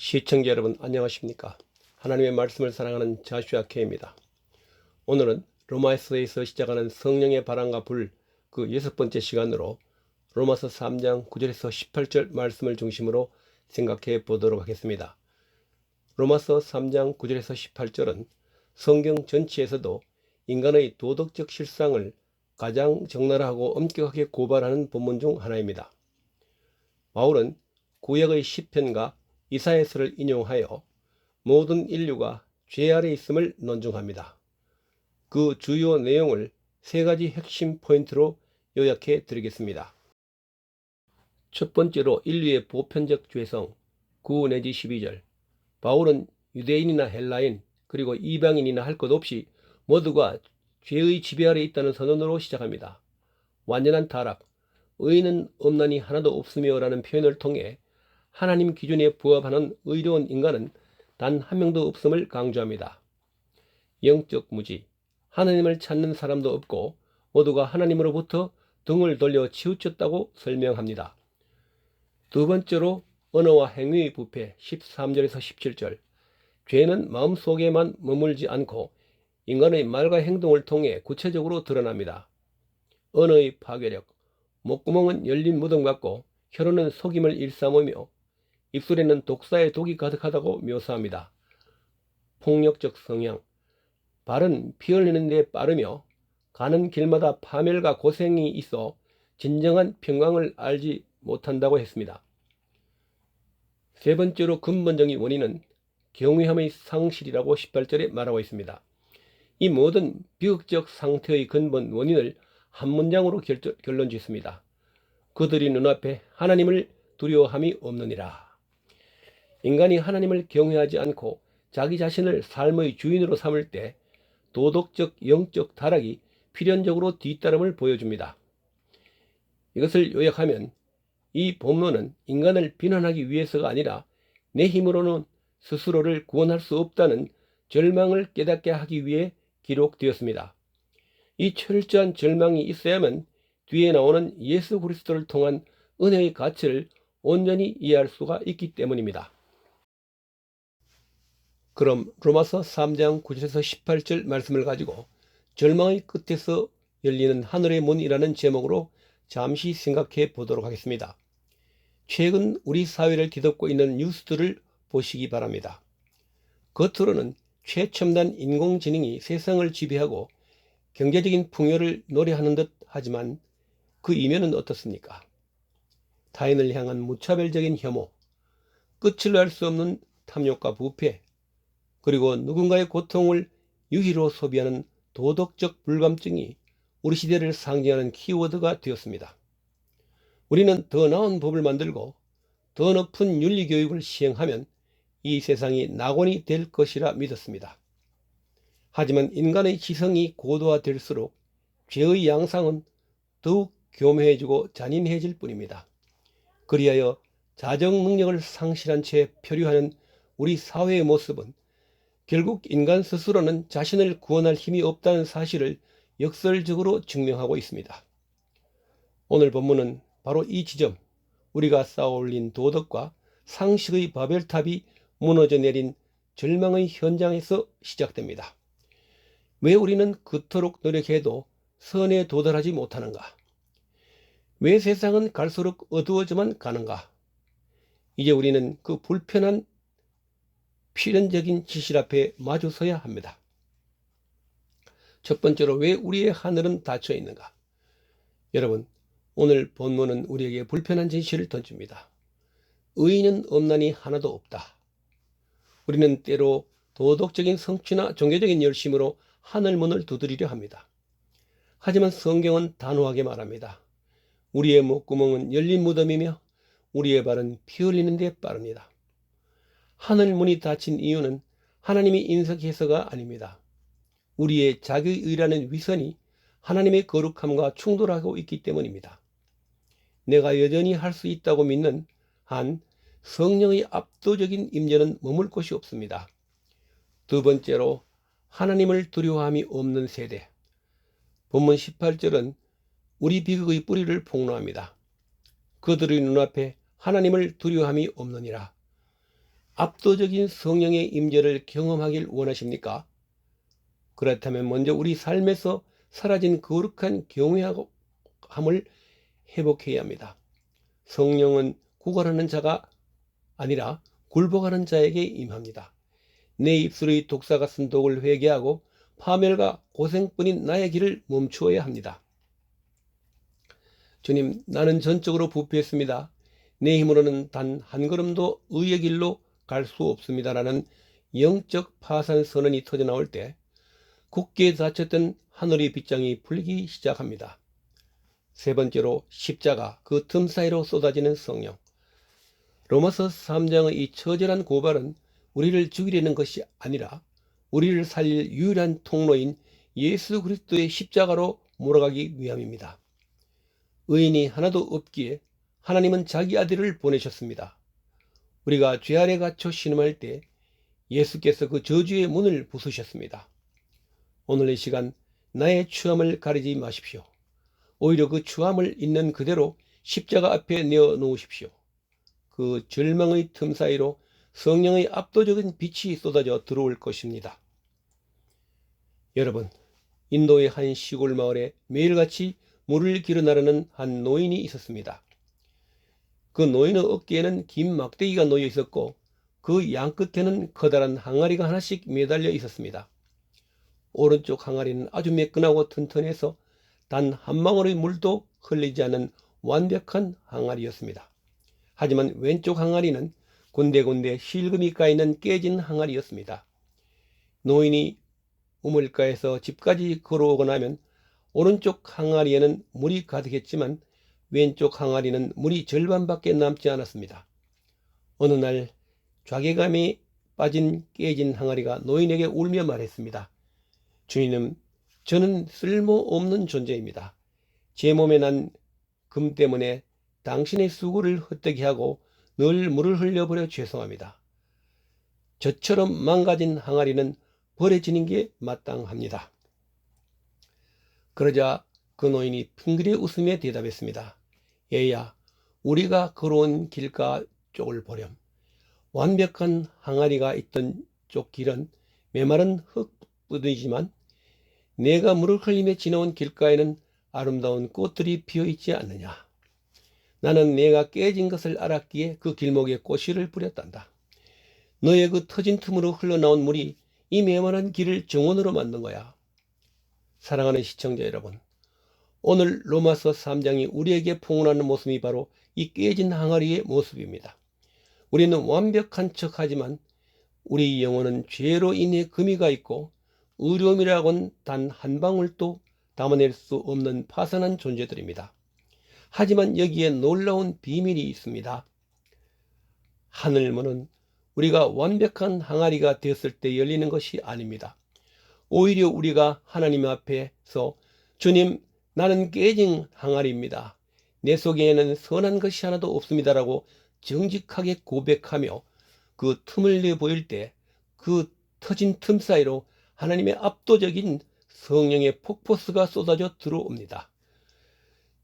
시청자 여러분 안녕하십니까? 하나님의 말씀을 사랑하는 자슈아 K입니다. 오늘은 로마서에서 시작하는 성령의 바람과 불 그 6번째 시간으로 로마서 3장 9절에서 18절 말씀을 중심으로 생각해 보도록 하겠습니다. 로마서 3장 9절에서 18절은 성경 전체에서도 인간의 도덕적 실상을 가장 적나라하고 엄격하게 고발하는 본문 중 하나입니다. 바울은 구약의 시편과 이사야서를 인용하여 모든 인류가 죄 아래 있음을 논증합니다. 그 주요 내용을 세 가지 핵심 포인트로 요약해 드리겠습니다. 첫 번째로 인류의 보편적 죄성 9 내지 12절. 바울은 유대인이나 헬라인 그리고 이방인이나 할 것 없이 모두가 죄의 지배 아래 있다는 선언으로 시작합니다. 완전한 타락, 의인은 없나니 하나도 없으며 라는 표현을 통해 하나님 기준에 부합하는 의로운 인간은 단 한 명도 없음을 강조합니다. 영적 무지, 하나님을 찾는 사람도 없고 모두가 하나님으로부터 등을 돌려 치우쳤다고 설명합니다. 두 번째로 언어와 행위의 부패 13절에서 17절. 죄는 마음속에만 머물지 않고 인간의 말과 행동을 통해 구체적으로 드러납니다. 언어의 파괴력, 목구멍은 열린 무덤 같고 혀로는 속임을 일삼으며 입술에는 독사의 독이 가득하다고 묘사합니다. 폭력적 성향, 발은 피 흘리는 데 빠르며 가는 길마다 파멸과 고생이 있어 진정한 평강을 알지 못한다고 했습니다. 세 번째로 근본적인 원인은 경외함의 상실이라고 18절에 말하고 있습니다. 이 모든 비극적 상태의 근본 원인을 한 문장으로 결론 짓습니다. 그들이 눈앞에 하나님을 두려워함이 없느니라. 인간이 하나님을 경외하지 않고 자기 자신을 삶의 주인으로 삼을 때 도덕적 영적 타락이 필연적으로 뒤따름을 보여줍니다. 이것을 요약하면 이 본문은 인간을 비난하기 위해서가 아니라 내 힘으로는 스스로를 구원할 수 없다는 절망을 깨닫게 하기 위해 기록되었습니다. 이 철저한 절망이 있어야만 뒤에 나오는 예수 그리스도를 통한 은혜의 가치를 온전히 이해할 수가 있기 때문입니다. 그럼 로마서 3장 9절에서 18절 말씀을 가지고 절망의 끝에서 열리는 하늘의 문이라는 제목으로 잠시 생각해 보도록 하겠습니다. 최근 우리 사회를 뒤덮고 있는 뉴스들을 보시기 바랍니다. 겉으로는 최첨단 인공지능이 세상을 지배하고 경제적인 풍요를 노래하는 듯 하지만 그 이면은 어떻습니까? 타인을 향한 무차별적인 혐오, 끝을 알 수 없는 탐욕과 부패, 그리고 누군가의 고통을 유희로 소비하는 도덕적 불감증이 우리 시대를 상징하는 키워드가 되었습니다. 우리는 더 나은 법을 만들고 더 높은 윤리교육을 시행하면 이 세상이 낙원이 될 것이라 믿었습니다. 하지만 인간의 지성이 고도화될수록 죄의 양상은 더욱 교묘해지고 잔인해질 뿐입니다. 그리하여 자정 능력을 상실한 채 표류하는 우리 사회의 모습은 결국 인간 스스로는 자신을 구원할 힘이 없다는 사실을 역설적으로 증명하고 있습니다. 오늘 본문은 바로 이 지점, 우리가 쌓아올린 도덕과 상식의 바벨탑이 무너져 내린 절망의 현장에서 시작됩니다. 왜 우리는 그토록 노력해도 선에 도달하지 못하는가? 왜 세상은 갈수록 어두워져만 가는가? 이제 우리는 그 불편한 필연적인 진실 앞에 마주서야 합니다. 첫 번째로 왜 우리의 하늘은 닫혀 있는가? 여러분, 오늘 본문은 우리에게 불편한 진실을 던집니다. 의인은 없나니 하나도 없다. 우리는 때로 도덕적인 성취나 종교적인 열심으로 하늘 문을 두드리려 합니다. 하지만 성경은 단호하게 말합니다. 우리의 목구멍은 열린 무덤이며 우리의 발은 피 흘리는 데 빠릅니다. 하늘 문이 닫힌 이유는 하나님이 인석해서가 아닙니다. 우리의 자기의라는 위선이 하나님의 거룩함과 충돌하고 있기 때문입니다. 내가 여전히 할 수 있다고 믿는 한 성령의 압도적인 임재는 머물 곳이 없습니다. 두 번째로 하나님을 두려워함이 없는 세대. 본문 18절은 우리 비극의 뿌리를 폭로합니다. 그들의 눈앞에 하나님을 두려워함이 없느니라. 압도적인 성령의 임재를 경험하길 원하십니까? 그렇다면 먼저 우리 삶에서 사라진 거룩한 경외함을 회복해야 합니다. 성령은 구걸하는 자가 아니라 굴복하는 자에게 임합니다. 내 입술의 독사 같은 독을 회개하고 파멸과 고생뿐인 나의 길을 멈추어야 합니다. 주님, 나는 전적으로 부패했습니다. 내 힘으로는 단 한 걸음도 의의 길로 갈 수 없습니다라는 영적 파산 선언이 터져나올 때 굳게 닫혔던 하늘의 빗장이 풀리기 시작합니다. 세 번째로 십자가, 그 틈 사이로 쏟아지는 성령. 로마서 3장의 이 처절한 고발은 우리를 죽이려는 것이 아니라 우리를 살릴 유일한 통로인 예수 그리스도의 십자가로 몰아가기 위함입니다. 의인이 하나도 없기에 하나님은 자기 아들을 보내셨습니다. 우리가 죄 아래 갇혀 신음할 때 예수께서 그 저주의 문을 부수셨습니다. 오늘 이 시간 나의 추함을 가리지 마십시오. 오히려 그 추함을 있는 그대로 십자가 앞에 내어놓으십시오. 그 절망의 틈 사이로 성령의 압도적인 빛이 쏟아져 들어올 것입니다. 여러분, 인도의 한 시골 마을에 매일같이 물을 길어 나르는 한 노인이 있었습니다. 그 노인의 어깨에는 긴 막대기가 놓여 있었고 그 양끝에는 커다란 항아리가 하나씩 매달려 있었습니다. 오른쪽 항아리는 아주 매끈하고 튼튼해서 단 한 방울의 물도 흘리지 않는 완벽한 항아리였습니다. 하지만 왼쪽 항아리는 군데군데 실금이 까이는 깨진 항아리였습니다. 노인이 우물가에서 집까지 걸어오고 나면 오른쪽 항아리에는 물이 가득했지만 왼쪽 항아리는 물이 절반밖에 남지 않았습니다. 어느 날 좌계감에 빠진 깨진 항아리가 노인에게 울며 말했습니다. 주님, 저는 쓸모없는 존재입니다. 제 몸에 난 금 때문에 당신의 수고를 헛되게 하고 늘 물을 흘려버려 죄송합니다. 저처럼 망가진 항아리는 버려지는 게 마땅합니다. 그러자 그 노인이 핑그레 웃으며 대답했습니다. 얘야, 우리가 걸어온 길가 쪽을 보렴. 완벽한 항아리가 있던 쪽 길은 메마른 흙뿐이지만 내가 물을 흘리며 지나온 길가에는 아름다운 꽃들이 피어있지 않느냐. 나는 내가 깨진 것을 알았기에 그 길목에 꽃씨를 뿌렸단다. 너의 그 터진 틈으로 흘러나온 물이 이 메마른 길을 정원으로 만든 거야. 사랑하는 시청자 여러분, 오늘 로마서 3장이 우리에게 포옹하는 모습이 바로 이 깨진 항아리의 모습입니다. 우리는 완벽한 척하지만 우리 영혼은 죄로 인해 금이 가 있고 의로움이라고는 단 한 방울도 담아낼 수 없는 파산한 존재들입니다. 하지만 여기에 놀라운 비밀이 있습니다. 하늘문은 우리가 완벽한 항아리가 되었을 때 열리는 것이 아닙니다. 오히려 우리가 하나님 앞에서 주님, 나는 깨진 항아리입니다. 내 속에는 선한 것이 하나도 없습니다라고 정직하게 고백하며 그 틈을 내보일 때 그 터진 틈 사이로 하나님의 압도적인 성령의 폭포수가 쏟아져 들어옵니다.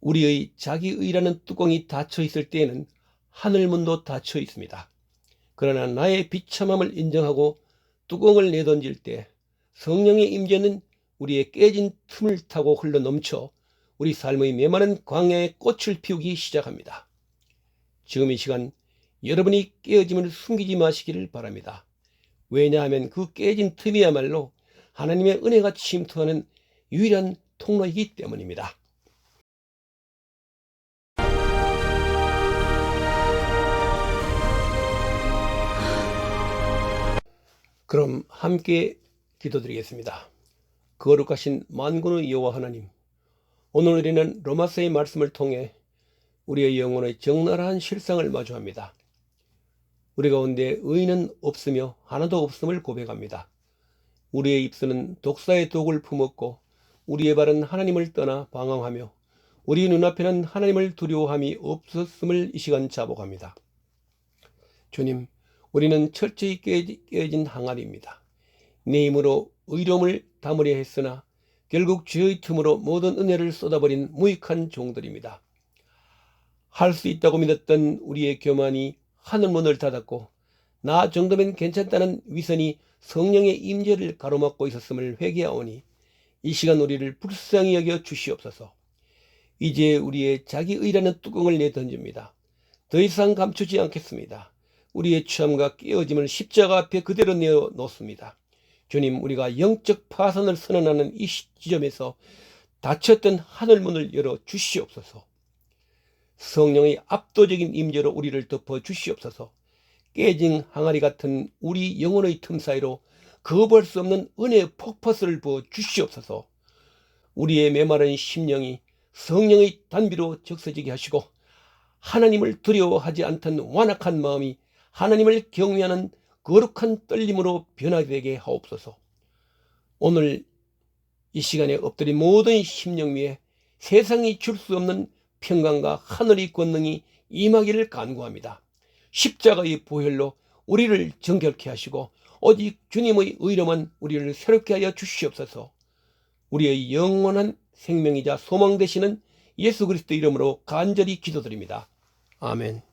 우리의 자기의라는 뚜껑이 닫혀 있을 때에는 하늘문도 닫혀 있습니다. 그러나 나의 비참함을 인정하고 뚜껑을 내던질 때 성령의 임재는 우리의 깨진 틈을 타고 흘러넘쳐 우리 삶의 메마른 광야에 꽃을 피우기 시작합니다. 지금 이 시간 여러분이 깨어짐을 숨기지 마시기를 바랍니다. 왜냐하면 그 깨진 틈이야말로 하나님의 은혜가 침투하는 유일한 통로이기 때문입니다. 그럼 함께 기도드리겠습니다. 거룩하신 만군의 여호와 하나님, 오늘 우리는 로마서의 말씀을 통해 우리의 영혼의 적나라한 실상을 마주합니다. 우리 가운데 의인은 없으며 하나도 없음을 고백합니다. 우리의 입술은 독사의 독을 품었고 우리의 발은 하나님을 떠나 방황하며 우리 눈앞에는 하나님을 두려워함이 없었음을 이 시간 자복합니다. 주님, 우리는 철저히 깨진 항아리입니다. 내 힘으로 의로움을 담으려 했으나 결국 죄의 틈으로 모든 은혜를 쏟아버린 무익한 종들입니다. 할 수 있다고 믿었던 우리의 교만이 하늘문을 닫았고 나 정도면 괜찮다는 위선이 성령의 임재를 가로막고 있었음을 회개하오니 이 시간 우리를 불쌍히 여겨 주시옵소서. 이제 우리의 자기의라는 뚜껑을 내던집니다. 더 이상 감추지 않겠습니다. 우리의 취함과 깨어짐을 십자가 앞에 그대로 내어놓습니다. 주님, 우리가 영적 파산을 선언하는 이 지점에서 닫혔던 하늘문을 열어 주시옵소서. 성령의 압도적인 임재로 우리를 덮어 주시옵소서. 깨진 항아리 같은 우리 영혼의 틈 사이로 거부할 수 없는 은혜의 폭포수를 부어 주시옵소서. 우리의 메마른 심령이 성령의 단비로 적셔지게 하시고 하나님을 두려워하지 않던 완악한 마음이 하나님을 경외하는 거룩한 떨림으로 변화되게 하옵소서. 오늘 이 시간에 엎드린 모든 심령 위에 세상이 줄 수 없는 평강과 하늘의 권능이 임하기를 간구합니다. 십자가의 보혈로 우리를 정결케 하시고 오직 주님의 의로만 우리를 새롭게 하여 주시옵소서. 우리의 영원한 생명이자 소망 되시는 예수 그리스도 이름으로 간절히 기도드립니다. 아멘.